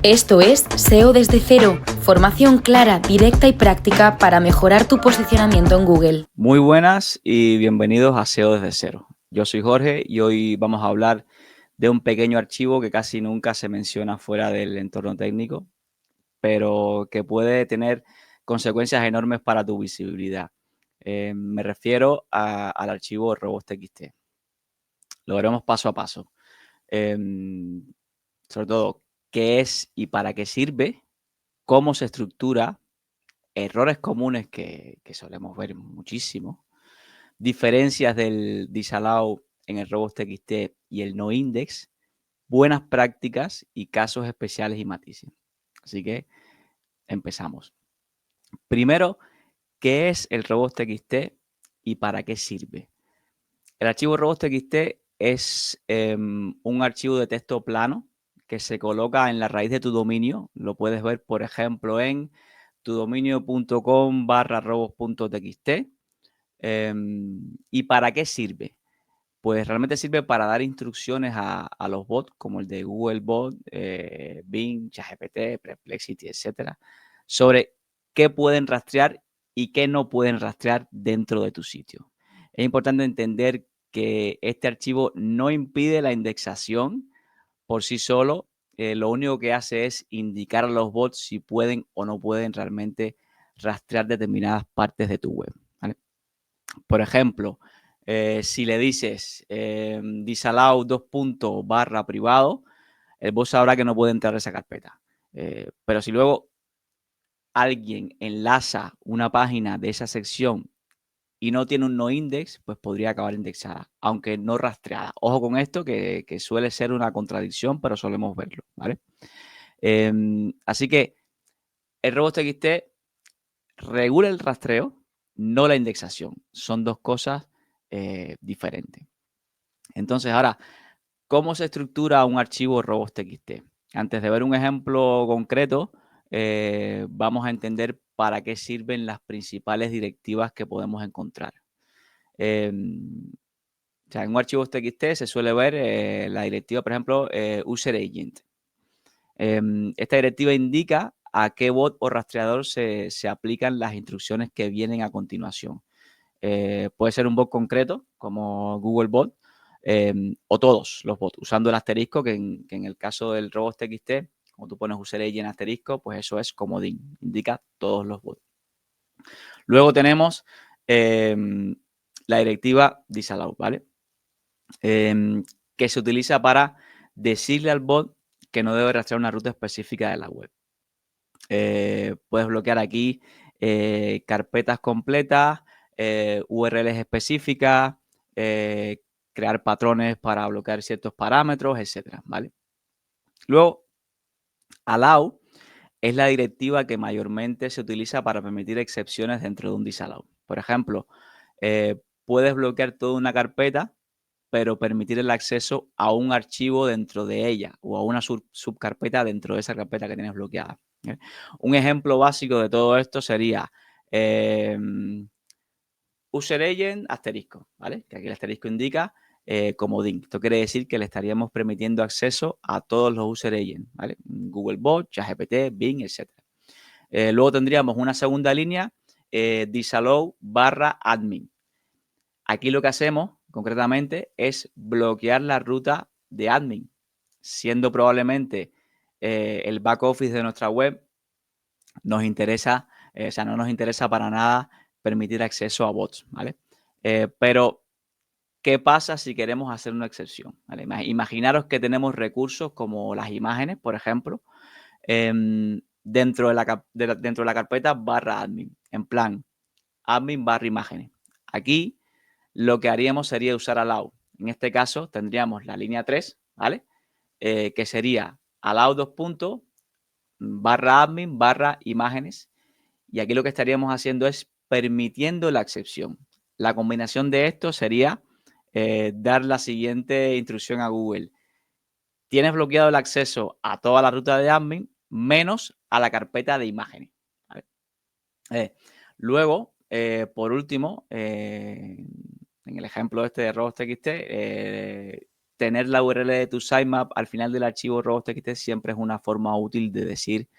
Esto es SEO desde cero, formación clara, directa y práctica para mejorar tu posicionamiento en Google. Muy buenas y bienvenidos a SEO desde cero. Yo soy Jorge y hoy vamos a hablar de un pequeño archivo que casi nunca se menciona fuera del entorno técnico, pero que puede tener consecuencias enormes para tu visibilidad. Me refiero al archivo robots.txt. Lo veremos paso a paso. Sobre todo, qué es y para qué sirve, cómo se estructura, errores comunes que solemos ver muchísimo, diferencias del disallow en el robots.txt y el noindex, buenas prácticas y casos especiales y matices. Así que empezamos. Primero, ¿qué es el robots.txt y para qué sirve? El archivo robots.txt es un archivo de texto plano que se coloca en la raíz de tu dominio. Lo puedes ver, por ejemplo, en tudominio.com/robots.txt. ¿Y para qué sirve? Pues realmente sirve para dar instrucciones a los bots, como el de Google Bot, Bing, ChatGPT, Perplexity, etcétera, sobre qué pueden rastrear y qué no pueden rastrear dentro de tu sitio. Es importante entender que este archivo no impide la indexación por sí solo. Lo único que hace es indicar a los bots si pueden o no pueden realmente rastrear determinadas partes de tu web, ¿vale? Por ejemplo, si le dices disallow privado, el bot sabrá que no puede entrar a esa carpeta. Pero si luego alguien enlaza una página de esa sección y no tiene un noindex, pues podría acabar indexada, aunque no rastreada. Ojo con esto, que suele ser una contradicción, pero solemos verlo, ¿vale? Así que el robots.txt regula el rastreo, no la indexación. Son dos cosas diferentes. Entonces, ahora, ¿cómo se estructura un archivo robots.txt? Antes de ver un ejemplo concreto, vamos a entender para qué sirven las principales directivas que podemos encontrar. O sea, en un archivo TXT se suele ver la directiva, por ejemplo, user agent. Esta directiva indica a qué bot o rastreador se aplican las instrucciones que vienen a continuación. Puede ser un bot concreto, como Google Bot, o todos los bots, usando el asterisco, que en el caso del robots.txt, como tú pones user agent asterisco, pues eso es comodín, indica todos los bots. Luego tenemos la directiva disallow, ¿vale? Que se utiliza para decirle al bot que no debe rastrear una ruta específica de la web. Puedes bloquear aquí carpetas completas, URLs específicas, crear patrones para bloquear ciertos parámetros, etcétera, ¿vale? Luego, allow es la directiva que mayormente se utiliza para permitir excepciones dentro de un disallow. Por ejemplo, puedes bloquear toda una carpeta, pero permitir el acceso a un archivo dentro de ella o a una subcarpeta dentro de esa carpeta que tienes bloqueada. Un ejemplo básico de todo esto sería user agent asterisco, ¿vale? Que aquí el asterisco indica comodín. Esto quiere decir que le estaríamos permitiendo acceso a todos los user agents, ¿vale? Google Bot, ChatGPT, Bing, etc. Luego tendríamos una segunda línea, disallow/admin. Aquí lo que hacemos concretamente es bloquear la ruta de admin, siendo probablemente el back office de nuestra web nos interesa, o sea, no nos interesa para nada permitir acceso a bots, ¿vale? Pero, ¿qué pasa si queremos hacer una excepción? ¿Vale? Imaginaros que tenemos recursos como las imágenes, por ejemplo, dentro de la carpeta /admin, en plan admin /imágenes. Aquí lo que haríamos sería usar allow. En este caso tendríamos la línea 3, ¿vale? Que sería allow /admin /imágenes. Y aquí lo que estaríamos haciendo es permitiendo la excepción. La combinación de esto sería dar la siguiente instrucción a Google. Tienes bloqueado el acceso a toda la ruta de admin menos a la carpeta de imágenes, ¿vale? Luego, por último, en el ejemplo este de robots.txt, tener la URL de tu sitemap al final del archivo robots.txt siempre es una forma útil de decir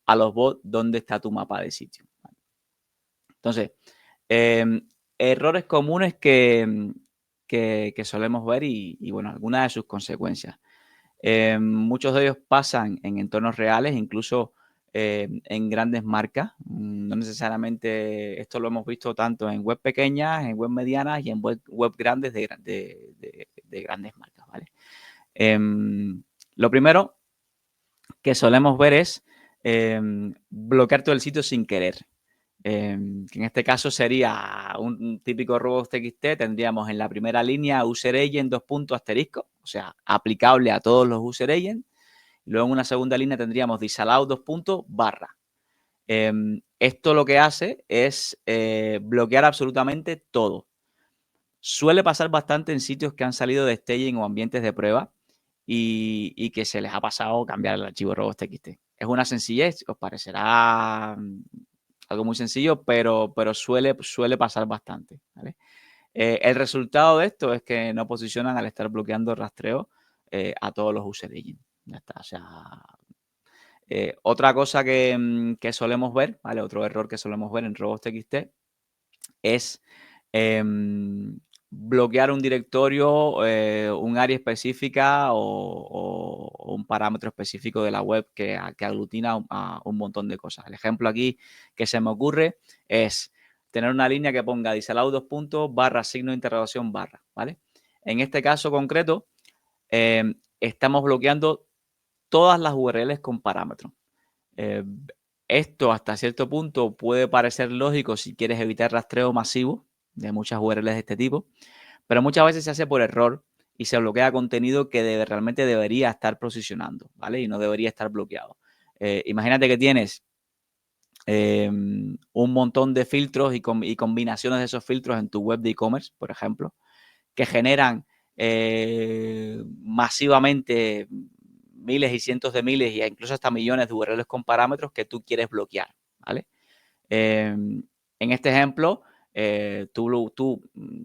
a los bots dónde está tu mapa de sitio. Entonces, errores comunes que solemos ver y, bueno, algunas de sus consecuencias. Muchos de ellos pasan en entornos reales, incluso en grandes marcas. No necesariamente, esto lo hemos visto tanto en web pequeñas, en web medianas y en web grandes de grandes marcas, ¿vale? Lo primero que solemos ver es bloquear todo el sitio sin querer. Que en este caso sería un típico robots.txt. Tendríamos en la primera línea user agent ;*, o sea, aplicable a todos los user agent. Luego en una segunda línea tendríamos disallow ;*. Esto lo que hace es bloquear absolutamente todo. Suele pasar bastante en sitios que han salido de staging o ambientes de prueba y que se les ha pasado cambiar el archivo robots.txt. Es una sencillez, os parecerá algo muy sencillo, pero suele pasar bastante, ¿vale? El resultado de esto es que no posicionan al estar bloqueando el rastreo a todos los user agents. Ya está, o sea, otra cosa que solemos ver, ¿vale? Otro error que solemos ver en robots.txt es bloquear un directorio, un área específica o un parámetro específico de la web que aglutina a un montón de cosas. El ejemplo aquí que se me ocurre es tener una línea que ponga disallow !, ¿vale? En este caso concreto, estamos bloqueando todas las URLs con parámetros. Esto hasta cierto punto puede parecer lógico si quieres evitar rastreo masivo de muchas URLs de este tipo, pero muchas veces se hace por error y se bloquea contenido que realmente debería estar posicionando, ¿vale? Y no debería estar bloqueado. Imagínate que tienes un montón de filtros y combinaciones de esos filtros en tu web de e-commerce, por ejemplo, que generan masivamente miles y cientos de miles e incluso hasta millones de URLs con parámetros que tú quieres bloquear, ¿vale? En este ejemplo, tú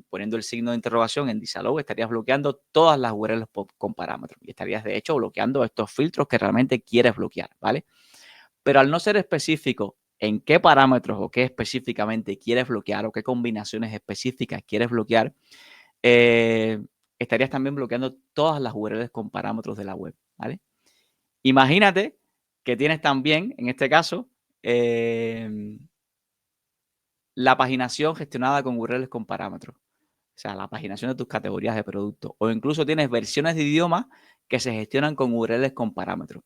poniendo el signo de interrogación en disallow estarías bloqueando todas las URLs con parámetros y estarías de hecho bloqueando estos filtros que realmente quieres bloquear, ¿vale? Pero al no ser específico en qué parámetros o qué específicamente quieres bloquear o qué combinaciones específicas quieres bloquear, estarías también bloqueando todas las URLs con parámetros de la web, ¿vale? Imagínate que tienes también, en este caso, la paginación gestionada con URLs con parámetros. O sea, la paginación de tus categorías de producto. O incluso tienes versiones de idioma que se gestionan con URLs con parámetros.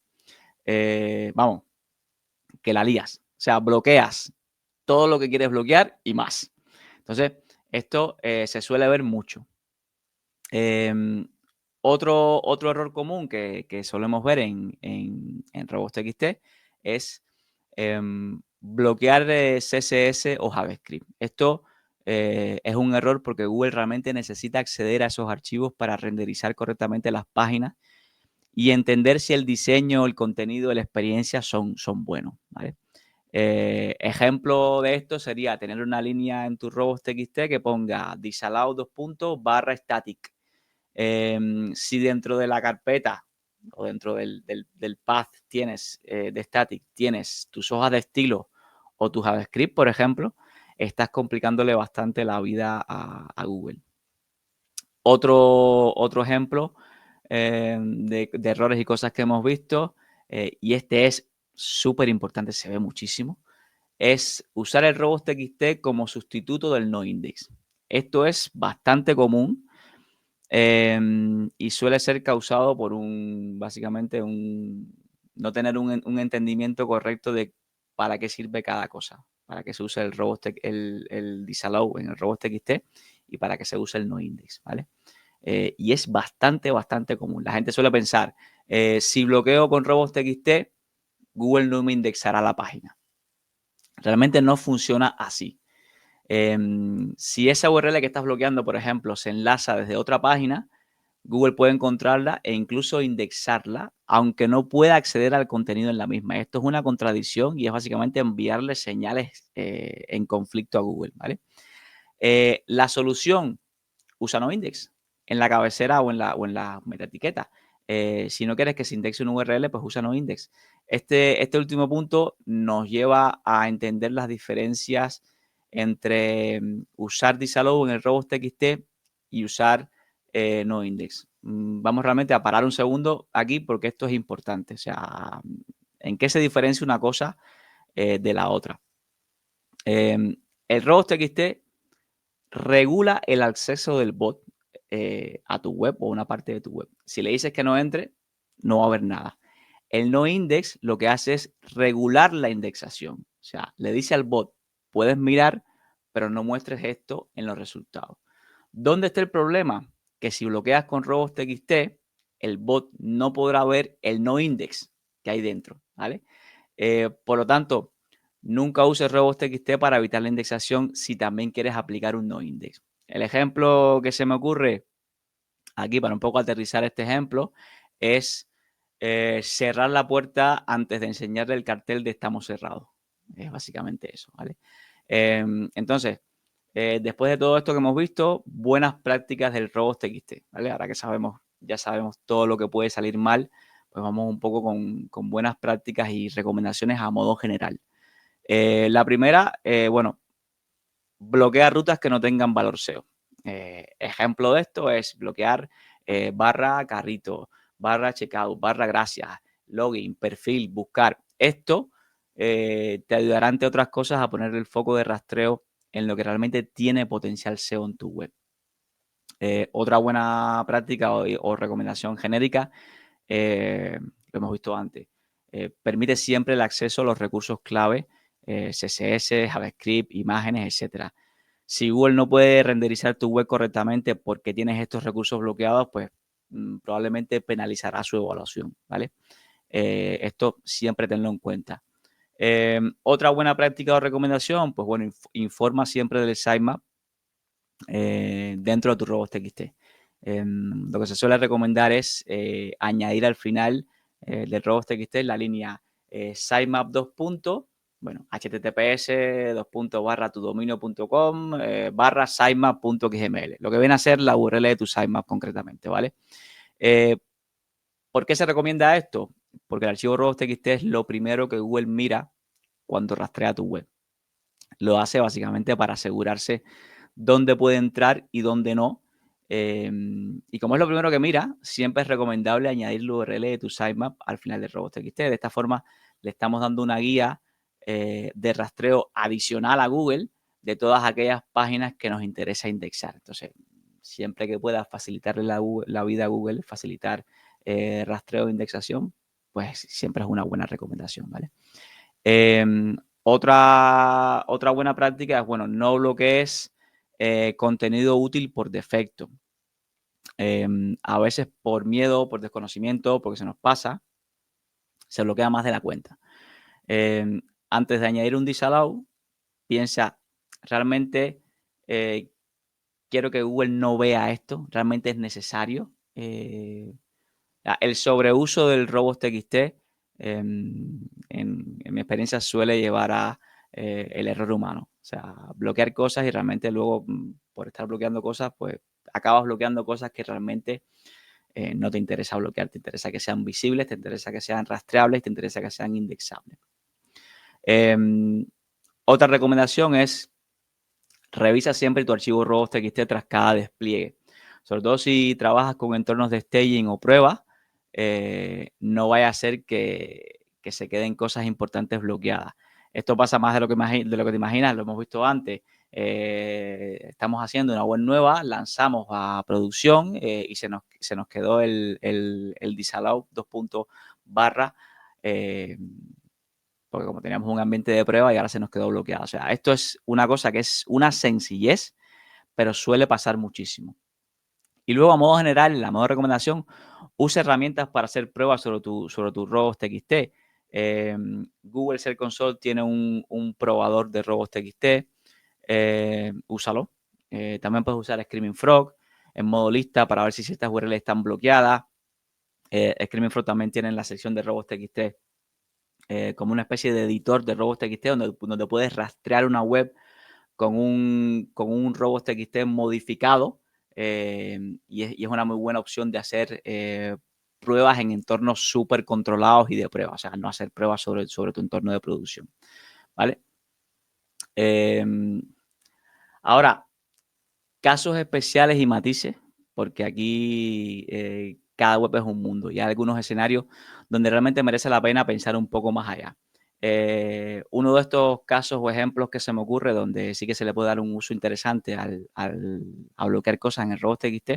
Vamos, que la lías. O sea, bloqueas todo lo que quieres bloquear y más. Entonces, esto se suele ver mucho. Otro error común que solemos ver en robots.txt es bloquear CSS o JavaScript. Esto es un error porque Google realmente necesita acceder a esos archivos para renderizar correctamente las páginas y entender si el diseño, el contenido, la experiencia son buenos, ¿vale? Ejemplo de esto sería tener una línea en tu robots.txt que ponga disallow ;static. Si dentro de la carpeta o dentro del path tienes de static, tienes tus hojas de estilo o tu JavaScript, por ejemplo, estás complicándole bastante la vida a Google. Otro ejemplo de errores y cosas que hemos visto, y este es súper importante, se ve muchísimo, es usar el robots.txt como sustituto del noindex. Esto es bastante común y suele ser causado por básicamente no tener un entendimiento correcto de para qué sirve cada cosa, para qué se usa el disallow en el robots.txt y para qué se usa el noindex, ¿vale? Y es bastante común. La gente suele pensar, si bloqueo con robots.txt, Google no me indexará la página. Realmente no funciona así. Si esa URL que estás bloqueando, por ejemplo, se enlaza desde otra página, Google puede encontrarla e incluso indexarla, aunque no pueda acceder al contenido en la misma. Esto es una contradicción y es básicamente enviarle señales en conflicto a Google, ¿vale? La solución, usa noindex. en la cabecera o en la metaetiqueta. Si no quieres que se indexe un URL, pues usa noindex. Este último punto nos lleva a entender las diferencias entre usar disallow en el robots.txt y usar noindex. Vamos realmente a parar un segundo aquí porque esto es importante. O sea, ¿en qué se diferencia una cosa de la otra? El robots.txt regula el acceso del bot a tu web o una parte de tu web. Si le dices que no entre, no va a haber nada. El noindex lo que hace es regular la indexación. O sea, le dice al bot, puedes mirar, pero no muestres esto en los resultados. ¿Dónde está el problema? Que si bloqueas con robots.txt, el bot no podrá ver el noindex que hay dentro, ¿vale? Por lo tanto, nunca uses robots.txt para evitar la indexación si también quieres aplicar un noindex. El ejemplo que se me ocurre aquí, para un poco aterrizar este ejemplo, es cerrar la puerta antes de enseñarle el cartel de estamos cerrados. Es básicamente eso, ¿vale? Entonces, después de todo esto que hemos visto, buenas prácticas del robots.txt, ¿vale? Ahora que ya sabemos todo lo que puede salir mal, pues vamos un poco con buenas prácticas y recomendaciones a modo general. La primera, bueno, bloquea rutas que no tengan valor SEO. Ejemplo de esto es bloquear barra carrito, barra checkout, barra gracias, login, perfil, buscar. Esto te ayudará, entre otras cosas, a poner el foco de rastreo en lo que realmente tiene potencial SEO en tu web. Otra buena práctica o recomendación genérica, lo hemos visto antes, permite siempre el acceso a los recursos clave, CSS, JavaScript, imágenes, etcétera. Si Google no puede renderizar tu web correctamente porque tienes estos recursos bloqueados, pues probablemente penalizará su evaluación, ¿vale? Esto siempre tenlo en cuenta. Otra buena práctica o recomendación, pues bueno, informa siempre del sitemap dentro de tu robots.txt. Lo que se suele recomendar es añadir al final del robots.txt la línea sitemap 2. Bueno, https tudominio.com sitemap.xml, lo que viene a ser la URL de tu sitemap concretamente, ¿vale? ¿Por qué se recomienda esto? Porque el archivo robots.txt es lo primero que Google mira cuando rastrea tu web. Lo hace básicamente para asegurarse dónde puede entrar y dónde no. Y como es lo primero que mira, siempre es recomendable añadir la URL de tu sitemap al final del robots.txt. De esta forma, le estamos dando una guía de rastreo adicional a Google de todas aquellas páginas que nos interesa indexar. Entonces, siempre que puedas facilitarle la vida a Google, facilitar rastreo de indexación, pues siempre es una buena recomendación, ¿vale? Otra buena práctica es, bueno, no bloquees contenido útil por defecto. A veces por miedo, por desconocimiento, porque se nos pasa, se bloquea más de la cuenta. Antes de añadir un disallow, piensa, ¿realmente quiero que Google no vea esto? ¿Realmente es necesario? El sobreuso del robots.txt en mi experiencia suele llevar a el error humano. O sea, bloquear cosas y realmente luego por estar bloqueando cosas, pues acabas bloqueando cosas que realmente no te interesa bloquear. Te interesa que sean visibles, te interesa que sean rastreables, te interesa que sean indexables. Otra recomendación es revisa siempre tu archivo robots.txt tras cada despliegue. Sobre todo si trabajas con entornos de staging o pruebas, no vaya a ser que se queden cosas importantes bloqueadas. Esto pasa más de lo que te imaginas, lo hemos visto antes. Estamos haciendo una web nueva, lanzamos a producción y se nos quedó el disallow 2. barra porque como teníamos un ambiente de prueba y ahora se nos quedó bloqueado. O sea, esto es una cosa que es una sencillez, pero suele pasar muchísimo. Y luego, a modo general, la modo recomendación, usa herramientas para hacer pruebas sobre tu robots.txt. Google Search Console tiene un probador de robots.txt. Úsalo. También puedes usar Screaming Frog en modo lista para ver si ciertas URLs están bloqueadas. Screaming Frog también tiene en la sección de robots.txt como una especie de editor de robots.txt donde puedes rastrear una web con un robots.txt modificado y es una muy buena opción de hacer pruebas en entornos súper controlados y de prueba, o sea, no hacer pruebas sobre tu entorno de producción, ¿vale? Ahora, casos especiales y matices, porque aquí cada web es un mundo y hay algunos escenarios donde realmente merece la pena pensar un poco más allá. Uno de estos casos o ejemplos que se me ocurre donde sí que se le puede dar un uso interesante a bloquear cosas en el robots.txt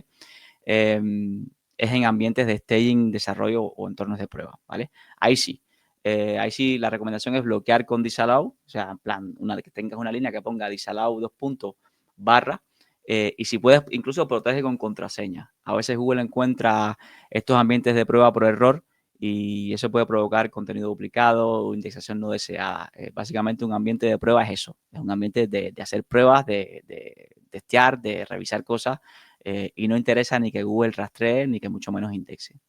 es en ambientes de staging, desarrollo o entornos de prueba, ¿vale? Ahí sí, la recomendación es bloquear con disallow, o sea, en plan, que tengas una línea que ponga disallow /, y si puedes, incluso protege con contraseña. A veces Google encuentra estos ambientes de prueba por error y eso puede provocar contenido duplicado o indexación no deseada. Básicamente un ambiente de prueba es eso, es un ambiente de hacer pruebas, de testear, de revisar cosas y no interesa ni que Google rastree ni que mucho menos indexe.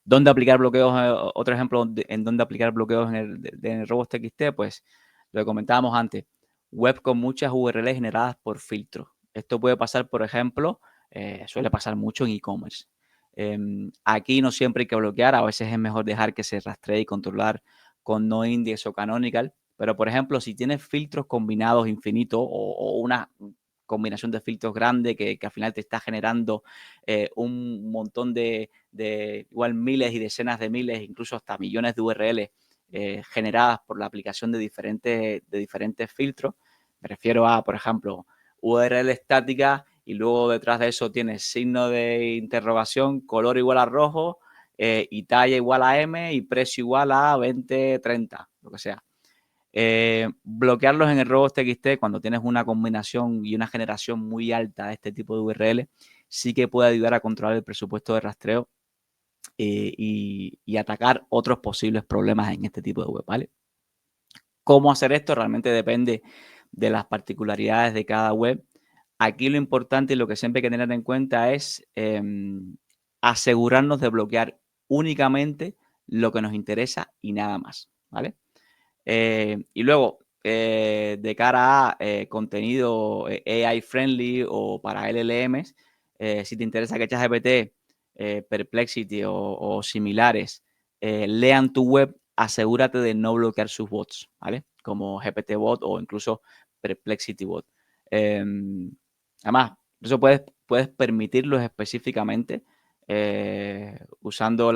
¿Dónde aplicar bloqueos? Otro ejemplo en dónde aplicar bloqueos en el robots.txt, pues lo que comentábamos antes, web con muchas URLs generadas por filtros. Esto puede pasar, por ejemplo, suele pasar mucho en e-commerce. Aquí no siempre hay que bloquear, a veces es mejor dejar que se rastree y controlar con noindex o canonical, pero por ejemplo, si tienes filtros combinados infinitos o una combinación de filtros grande que al final te está generando un montón de igual miles y decenas de miles, incluso hasta millones de URLs generadas por la aplicación de diferentes filtros. Me refiero a, por ejemplo, URL estática y luego detrás de eso tienes signo de interrogación, color igual a rojo y talla igual a M y precio igual a 20, 30, lo que sea. Bloquearlos en el robots.txt cuando tienes una combinación y una generación muy alta de este tipo de URL sí que puede ayudar a controlar el presupuesto de rastreo y atacar otros posibles problemas en este tipo de web, ¿vale? ¿Cómo hacer esto? Realmente depende de las particularidades de cada web. Aquí lo importante y lo que siempre hay que tener en cuenta es asegurarnos de bloquear únicamente lo que nos interesa y nada más, ¿vale? Y luego, de cara a contenido AI friendly o para LLMs, si te interesa que ChatGPT, Perplexity o similares lean tu web, asegúrate de no bloquear sus bots, ¿vale? Como GPT bot o incluso Perplexity bot. Además, eso puedes permitirlos específicamente usando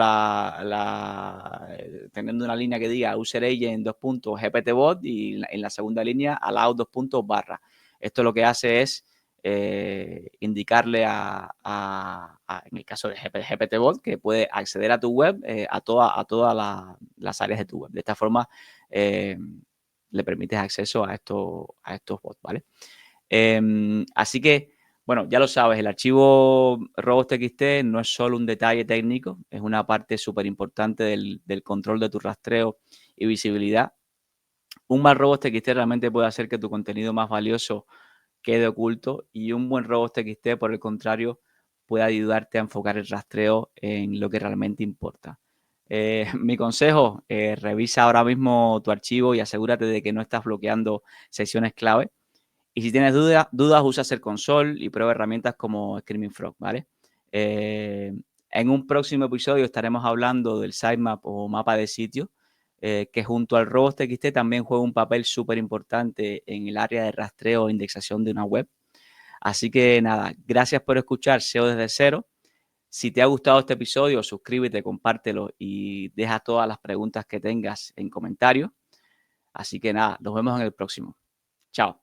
teniendo una línea que diga user agent GPT bot y en la segunda línea allow /. Esto lo que hace es indicarle en el caso de GPT bot que puede acceder a tu web a todas las áreas de tu web. De esta forma le permites acceso a estos bots, ¿vale? Así que bueno, ya lo sabes, el archivo robots.txt no es solo un detalle técnico, es una parte súper importante del control de tu rastreo y visibilidad. Un mal robots.txt realmente puede hacer que tu contenido más valioso quede oculto y un buen robots.txt, por el contrario, puede ayudarte a enfocar el rastreo en lo que realmente importa. Mi consejo, revisa ahora mismo tu archivo y asegúrate de que no estás bloqueando secciones clave. Y si tienes dudas, usa Search Console y prueba herramientas como Screaming Frog, ¿vale? En un próximo episodio estaremos hablando del sitemap o mapa de sitio, que junto al robots.txt también juega un papel súper importante en el área de rastreo e indexación de una web. Así que nada, gracias por escuchar SEO desde cero. Si te ha gustado este episodio, suscríbete, compártelo y deja todas las preguntas que tengas en comentarios. Así que nada, nos vemos en el próximo. Chao.